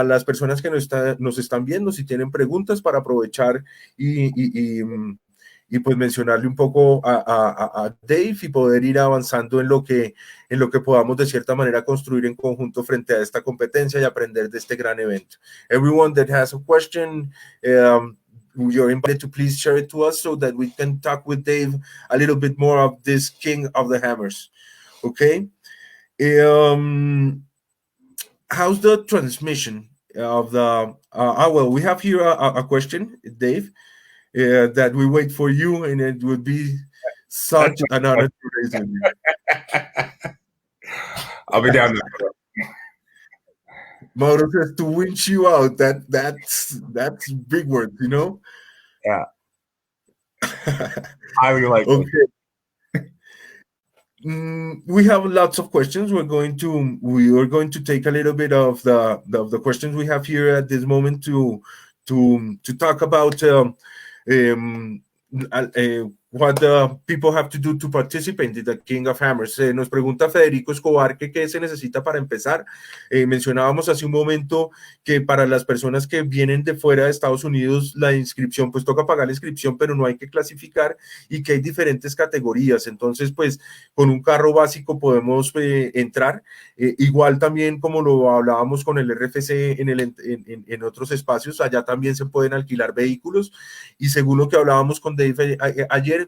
las personas que nos están viendo, si tienen preguntas, para aprovechar y pues mencionarle un poco a Dave y poder ir avanzando en lo que podamos de cierta manera construir en conjunto frente a esta competencia y aprender de este gran evento. Everyone that has a question, you're invited to please share it to us so that we can talk with Dave a little bit more of this King of the Hammers. Okay? How's the transmission of the... well, we have here a question, Dave. That we wait for you, and it would be such an honor to raise with you. I'll be down there. Mauro says to winch you out. That's big words, you know. Yeah. Highly likely. Okay. We have lots of questions. We are going to take a little bit of the questions we have here at this moment to talk about. What the people have to do to participate in the King of Hammers. Nos pregunta Federico Escobar que qué se necesita para empezar. Mencionábamos hace un momento que para las personas que vienen de fuera de Estados Unidos, la inscripción, pues toca pagar la inscripción, pero no hay que clasificar, y que hay diferentes categorías. Entonces, pues con un carro básico podemos entrar. Igual también, como lo hablábamos con el RFC en otros espacios, allá también se pueden alquilar vehículos, y según lo que hablábamos con Dave ayer,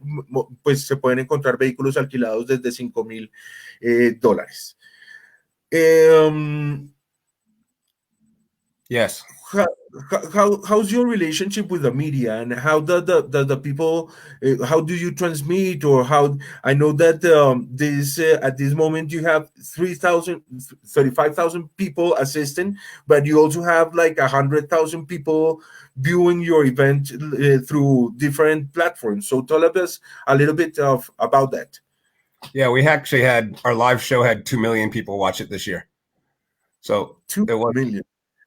pues se pueden encontrar vehículos alquilados desde $5,000. Yes. How's your relationship with the media, and how the people, how do you transmit, or how? I know that at this moment you have 35,000 people assisting, but you also have like 100,000 people viewing your event through different platforms. So tell us a little bit about that. Yeah, we actually had our live show had 2 million people watch it this year. So 2 million.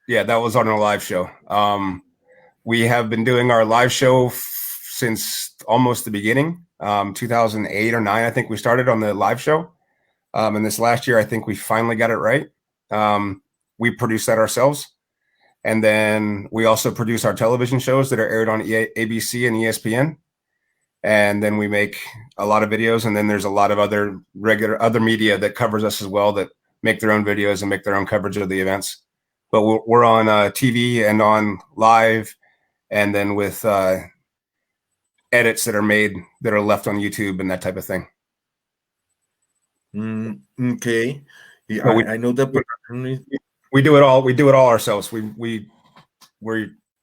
Yeah, that was on our live show. We have been doing our live show since almost the beginning, 2008 or 9. I think we started on the live show. And this last year, I think we finally got it right. We produced that ourselves. And then we also produce our television shows that are aired on ABC and ESPN. And then we make a lot of videos. And then there's a lot of other media that covers us as well that make their own videos and make their own coverage of the events. But we're on TV and on live, and then with edits that are made that are left on YouTube and that type of thing. Okay. Yeah, So I know that we do it all. We do it all ourselves. We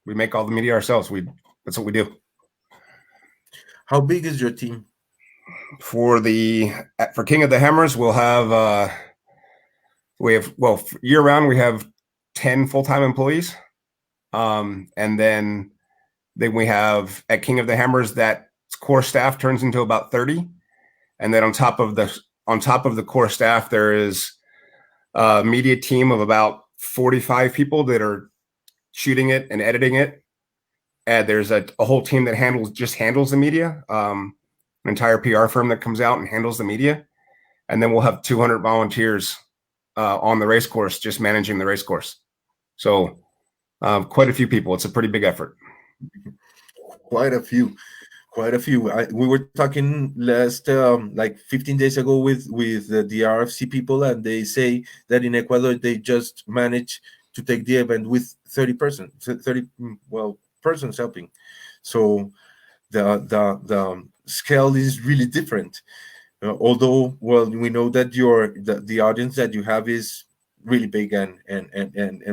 make all the media ourselves. That's what we do. How big is your team? For King of the Hammers, we'll have year round we have 10 full-time employees, and then we have at King of the Hammers that core staff turns into about 30, and then on top of the core staff there is a media team of about 45 people that are shooting it and editing it. And there's a whole team that handles the media, an entire PR firm that comes out and handles the media. And then we'll have 200 volunteers on the race course, just managing the race course. So quite a few people. It's a pretty big effort. Quite a few. We were talking last like 15 days ago with the RFC people, and they say that in Ecuador they just managed to take the event with 30 persons helping. So the scale is really different. Although, well, we know that the audience that you have is really big, and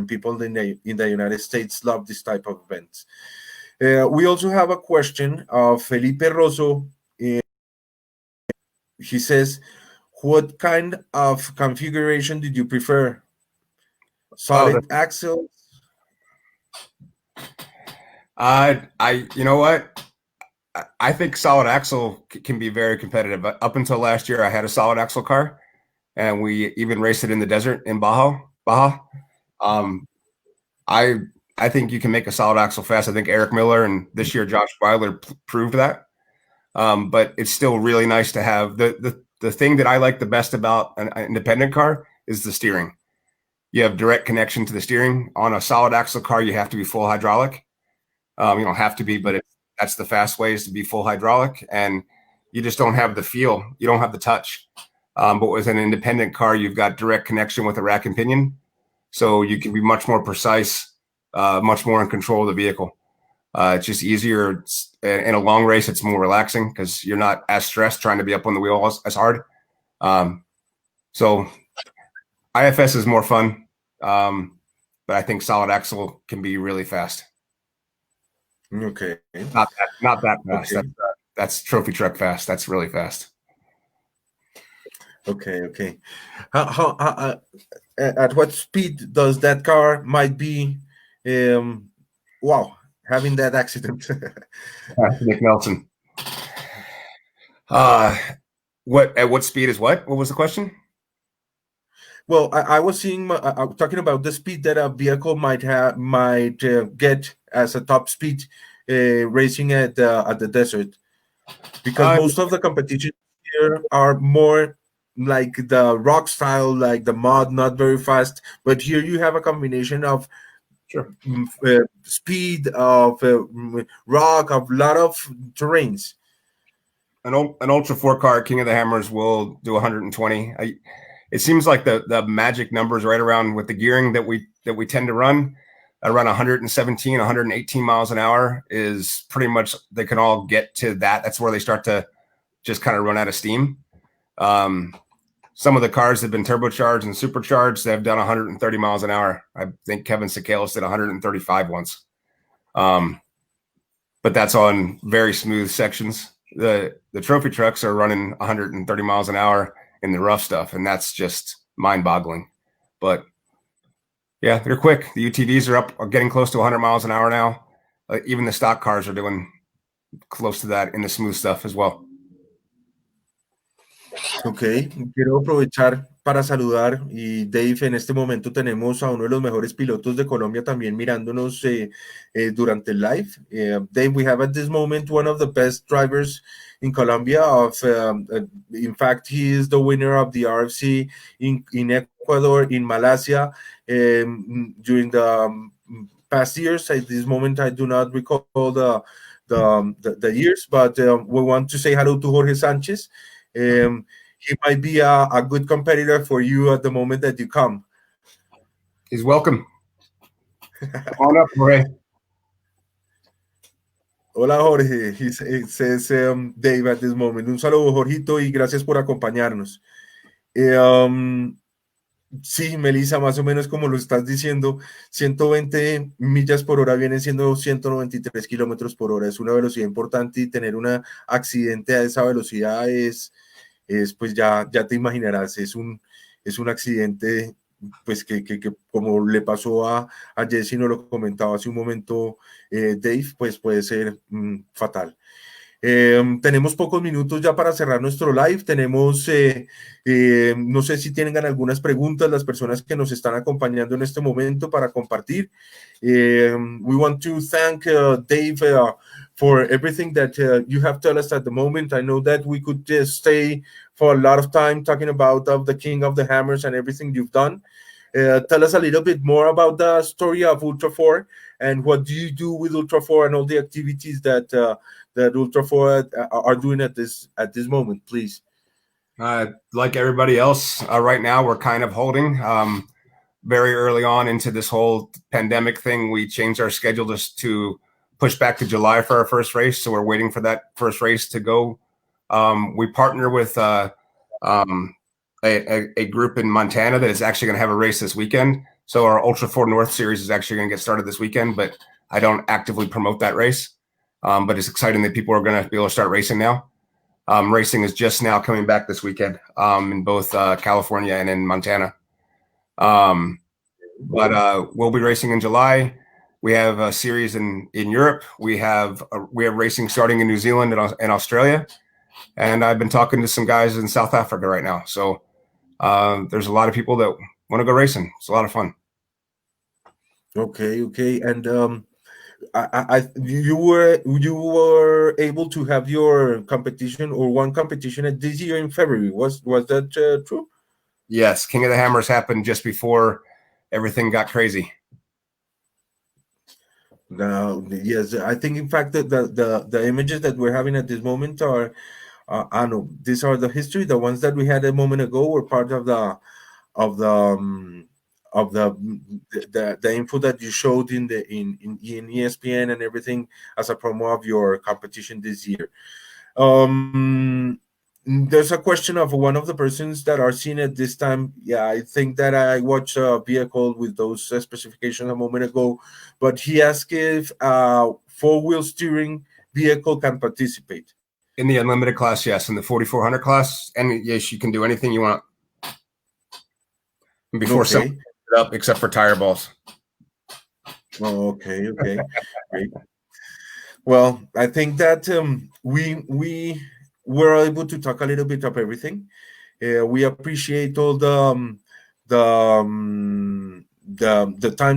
people in the United States love this type of events. We also have a question of Felipe Rosso. He says, what kind of configuration did you prefer? Solid axle? You know what? I think solid axle can be very competitive. Up until last year, I had a solid axle car, and we even raced it in the desert in Baja. I think you can make a solid axle fast. I think Eric Miller and this year Josh Weiler proved that. But it's still really nice to have the thing that I like the best about an independent car is the steering. You have direct connection to the steering. On a solid axle car, you have to be full hydraulic. You don't have to be, but that's the fast way is to be full hydraulic, and you just don't have the feel. You don't have the touch. But with an independent car, you've got direct connection with a rack and pinion, so you can be much more precise, much more in control of the vehicle. It's just easier. In a long race, it's more relaxing because you're not as stressed trying to be up on the wheel as hard. So IFS is more fun, but I think solid axle can be really fast. Okay. Not that fast. Okay. That's trophy truck fast. That's really fast. Okay. How at what speed does that car might be? Having that accident. Nick Nelson. At what speed is what? What was the question? Well, I was seeing talking about the speed that a vehicle might get as a top speed racing at the desert, because most of the competitions here are more like the rock style, like the mud, not very fast. But here you have a combination of speed, of rock, of a lot of terrains. An Ultra 4 car, King of the Hammers, will do 120. It seems like the magic numbers right around with the gearing that we tend to run around 117, 118 miles an hour is pretty much, they can all get to that. That's where they start to just kind of run out of steam. Some of the cars have been turbocharged and supercharged. They've done 130 miles an hour. I think Kevin Sakalis did 135 once. But that's on very smooth sections. The trophy trucks are running 130 miles an hour in the rough stuff, and that's just mind-boggling. But yeah, they're quick. The UTVs are getting close to 100 miles an hour now. Even the stock cars are doing close to that in the smooth stuff as well. Ok, quiero aprovechar para saludar, y Dave, en este momento tenemos a uno de los mejores pilotos de Colombia también mirándonos durante el live. Dave, we have at this moment one of the best drivers in Colombia. In fact, he is the winner of the RFC in Ecuador, in Malaysia, during the past years. At this moment, I do not recall the years, but we want to say hello to Jorge Sanchez. He might be a good competitor for you at the moment that you come. He's welcome. Come on up, Jorge. Hola Jorge, it says Dave at this moment. Un saludo, Jorgito, y gracias por acompañarnos. Sí, Melissa, más o menos como lo estás diciendo, 120 millas por hora vienen siendo 193 kilómetros por hora. Es una velocidad importante y tener un accidente a esa velocidad es pues ya te imaginarás, es un accidente pues que como le pasó a Jesse, nos lo comentaba hace un momento Dave, pues puede ser fatal. Tenemos pocos minutos ya para cerrar nuestro live. Tenemos, no sé si tengan algunas preguntas las personas que nos están acompañando en este momento para compartir. We want to thank Dave for everything that you have told us at the moment. I know that we could just stay for a lot of time talking about the King of the Hammers and everything you've done. Tell us a little bit more about the story of Ultra 4 and what do you do with Ultra 4 and all the activities that Ultra 4 are doing at this moment, please. Like everybody else, right now we're kind of holding. Very early on into this whole pandemic thing, we changed our schedule just to push back to July for our first race. So we're waiting for that first race to go. We partner with a group in Montana that is actually going to have a race this weekend. So our Ultra 4 North series is actually going to get started this weekend, but I don't actively promote that race. But it's exciting that people are going to be able to start racing now. Racing is just now coming back this weekend in both California and in Montana. But we'll be racing in July. We have a series in Europe. We have racing starting in New Zealand and Australia. And I've been talking to some guys in South Africa right now. So there's a lot of people that want to go racing. It's a lot of fun. Okay. And you were able to have your competition or one competition at this year in February. Was that true? Yes, King of the Hammers happened just before everything got crazy. No, yes, I think in fact that the images that we're having at this moment are I know these are the history. The ones that we had a moment ago were part of the info that you showed in ESPN and everything as a promo of your competition this year. There's a question of one of the persons that are seen at this time. Yeah, I think that I watched a vehicle with those specifications a moment ago, but he asked if four-wheel steering vehicle can participate. In the unlimited class, yes. In the 4400 class, and yes, you can do anything you want. Before something up, except for tire balls. Oh, okay, great. Well, I think that we were able to talk a little bit of everything. We appreciate all the time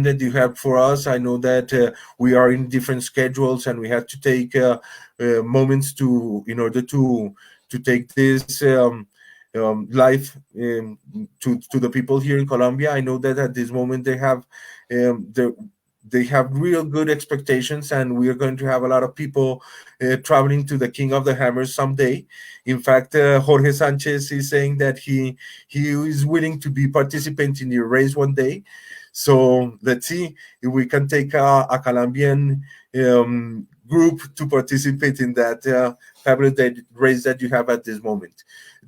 that you have for us. I know that we are in different schedules and we have to take moments in order to take this live to the people here in Colombia. I know that at this moment they have real good expectations, and we are going to have a lot of people traveling to the King of the Hammers someday. In fact, Jorge Sanchez is saying that he is willing to be participating in the race one day. So let's see if we can take a Colombian group to participate in that fabulous race that you have at this moment.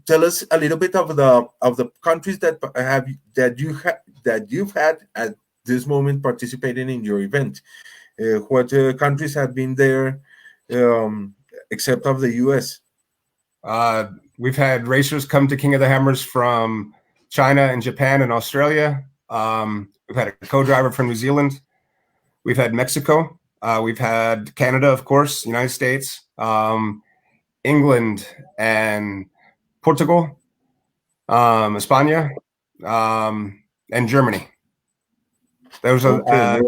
Tell us a little bit of the countries that you've had at this moment participating in your event. What countries have been there except of the US? We've had racers come to King of the Hammers from China and Japan and Australia. We've had a co-driver from New Zealand. We've had Mexico. We've had Canada, of course, United States, England, and Portugal, España, and Germany. Those are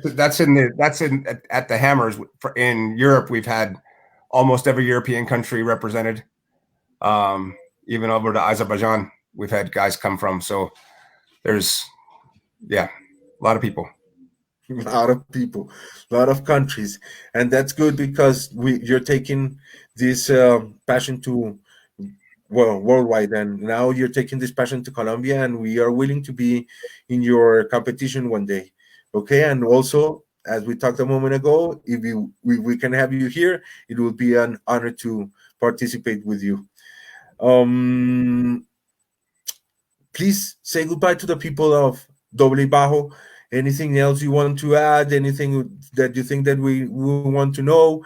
that's at the Hammers. In Europe, we've had almost every European country represented. Even over to Azerbaijan, we've had guys come from. So there's a lot of people. A lot of people, a lot of countries, and that's good because you're taking this passion to, well, worldwide, and now you're taking this passion to Colombia, and we are willing to be in your competition one day. Okay, and also, as we talked a moment ago, if we can have you here, it will be an honor to participate with you. um Please say goodbye to the people of Doble y Bajo. Anything else you want to add? Anything that you think that we want to know,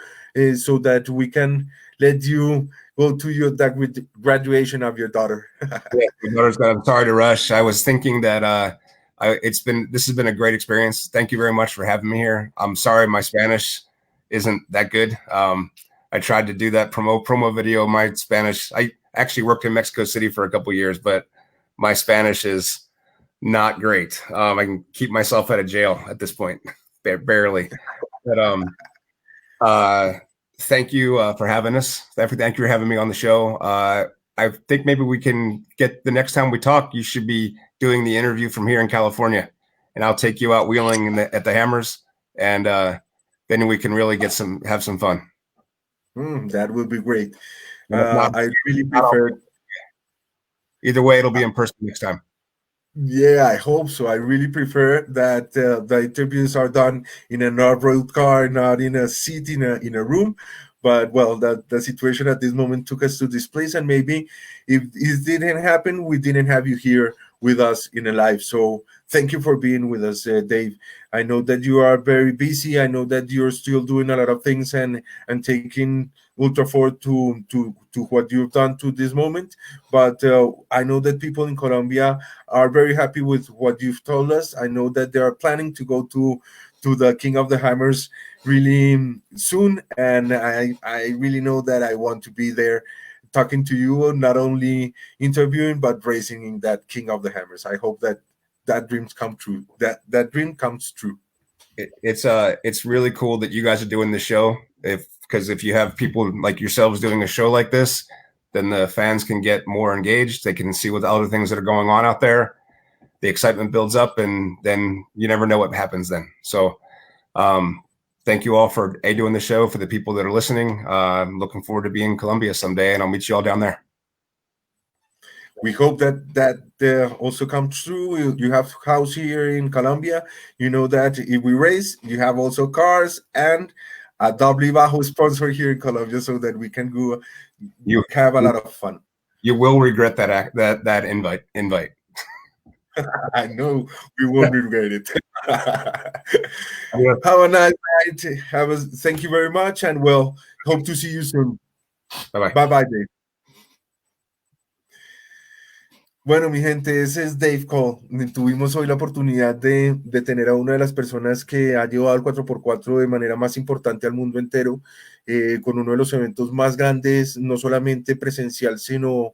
so that we can let you go to your that graduation of your daughter? Yeah, my daughter's got. I'm sorry to rush. I was thinking that this has been a great experience. Thank you very much for having me here. I'm sorry my Spanish isn't that good. I tried to do that promo video. My Spanish. I actually worked in Mexico City for a couple years, but my Spanish is not great. I can keep myself out of jail at this point, barely. But thank you for having us. Thank you for having me on the show. I think maybe we can get the next time we talk, you should be doing the interview from here in California, and I'll take you out wheeling at the Hammers, and then we can really have some fun. That would be great. I really prefer. Either way, it'll be in person next time. Yeah, I hope so. I really prefer that the interviews are done in an off-road car, not in a seat in a room. But well, the situation at this moment took us to this place, and maybe if it didn't happen, we didn't have you here with us in a live. So thank you for being with us, Dave. I know that you are very busy. I know that you're still doing a lot of things and taking ultra forward to what you've done to this moment. But I know that people in Colombia are very happy with what you've told us. I know that they are planning to go to the King of the Hammers really soon, and I really know that I want to be there talking to you, not only interviewing but racing in that King of the Hammers. I hope that dreams come true. That dream comes true. It's really cool that you guys are doing the show. Because if you have people like yourselves doing a show like this, then the fans can get more engaged. They can see what the other things that are going on out there. The excitement builds up, and then you never know what happens then. So thank you all for doing the show. For the people that are listening, I'm looking forward to being in Colombia someday, and I'll meet you all down there. We hope that also comes true. You have house here in Colombia. You know that if we race, you have also cars and a Doble y Bajo sponsor here in Colombia, so that we can go. You have a lot of fun. You will regret that invite. I know we won't regret it. Have a nice night. Thank you very much, and well, hope to see you soon. Bye bye, Dave. Bueno, mi gente, ese es Dave Cole. Tuvimos hoy la oportunidad de tener a una de las personas que ha llevado el 4x4 de manera más importante al mundo entero, con uno de los eventos más grandes, no solamente presencial, sino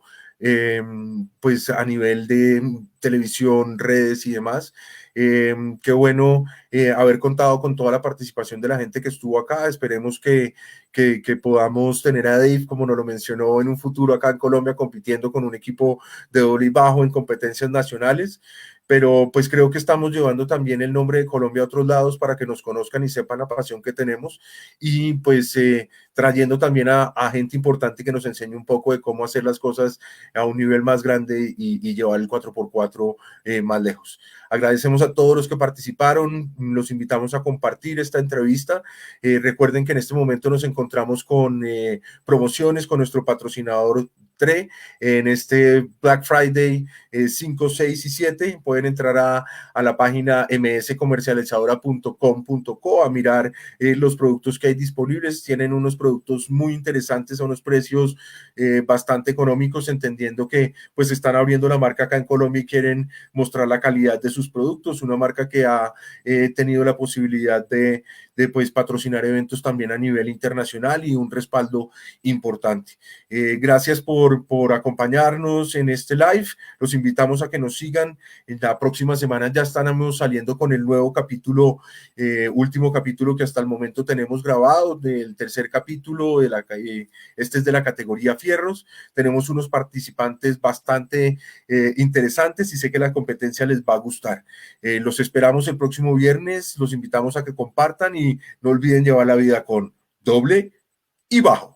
pues a nivel de televisión, redes y demás. Qué bueno haber contado con toda la participación de la gente que estuvo acá. Esperemos que podamos tener a Dave, como nos lo mencionó, en un futuro acá en Colombia, compitiendo con un equipo de doble y bajo en competencias nacionales. Pero pues creo que estamos llevando también el nombre de Colombia a otros lados para que nos conozcan y sepan la pasión que tenemos, y pues trayendo también a gente importante que nos enseñe un poco de cómo hacer las cosas a un nivel más grande y llevar el 4x4 más lejos. Agradecemos a todos los que participaron, los invitamos a compartir esta entrevista. Recuerden que en este momento nos encontramos con promociones con nuestro patrocinador TRE en este Black Friday 5, 6 y 7. Pueden entrar a la página mscomercializadora.com.co a mirar los productos que hay disponibles. Tienen unos productos muy interesantes a unos precios bastante económicos, entendiendo que pues están abriendo la marca acá en Colombia y quieren mostrar la calidad de sus productos. Una marca que ha tenido la posibilidad de pues patrocinar eventos también a nivel internacional y un respaldo importante. Gracias por por acompañarnos en este live. Los invitamos a que nos sigan. En la próxima semana ya estamos saliendo con el nuevo capítulo, último capítulo que hasta el momento tenemos grabado, del tercer capítulo, este es de la categoría Fierros. Tenemos unos participantes bastante interesantes y sé que la competencia les va a gustar. Los esperamos el próximo viernes, los invitamos a que compartan y no olviden llevar la vida con doble y bajo.